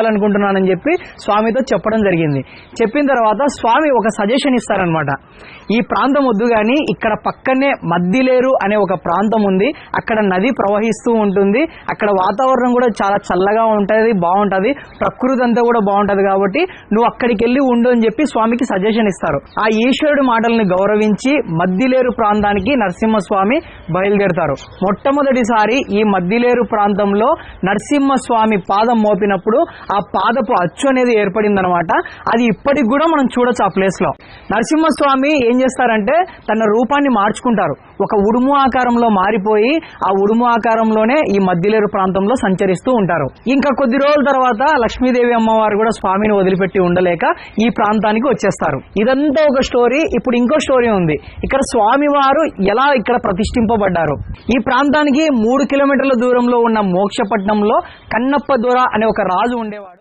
అనుకుంటున్నానని చెప్పి స్వామితో చెప్పడం జరిగింది. చెప్పిన తర్వాత స్వామి ఒక సజెషన్ ఇస్తారనమాట. ఈ ప్రాంతం వద్దు కానీ ఇక్కడ పక్కనే మద్దిలేరు అనే ఒక ప్రాంతం ఉంది, అక్కడ నది ప్రవహిస్తూ ఉంటుంది, అక్కడ వాతావరణం కూడా చాలా చల్లగా ఉంటుంది, బాగుంటుంది, ప్రకృతి అంతా కూడా బాగుంటుంది, కాబట్టి నువ్వు అక్కడికి వెళ్ళి ఉండు అని చెప్పి స్వామికి సజెషన్ ఇస్తారు. ఆ ఈశ్వరుడి మాటల్ని గౌరవించి మద్దిలేరు ప్రాంతానికి నరసింహస్వామి బయలుదేరుతారు. మొట్టమొదటిసారి ఈ మద్దిలేరు ప్రాంతంలో నరసింహస్వామి పాదం మోపినప్పుడు ఆ పాదపు అచ్చు అనేది ఏర్పడిందనమాట. అది ఇప్పటికి కూడా మనం చూడొచ్చు ఆ ప్లేస్ లో. నరసింహస్వామి ఏం చేస్తారంటే తన రూపాన్ని మార్చుకుంటారు, ఒక ఉడుము ఆకారంలో మారిపోయి ఆ ఉడుము ఆకారంలోనే ఈ మద్దిలేరు ప్రాంతంలో సంచరిస్తూ ఉంటారు. ఇంకా కొద్ది రోజుల తర్వాత లక్ష్మీదేవి అమ్మవారు కూడా స్వామిని వదిలిపెట్టి ఉండలేక ఈ ప్రాంతానికి వచ్చేస్తారు. ఇదంతా ఒక స్టోరీ. ఇప్పుడు ఇంకో స్టోరీ ఉంది. ఇక్కడ స్వామివారు ఎలా ఇక్కడ ప్రతిష్ఠింపబడ్డారు. ఈ ప్రాంతానికి 3 కిలోమీటర్ల దూరంలో ఉన్న మోక్షపట్నంలో కన్నప్ప దొర అనే ఒక రాజు ఉండేవాడు.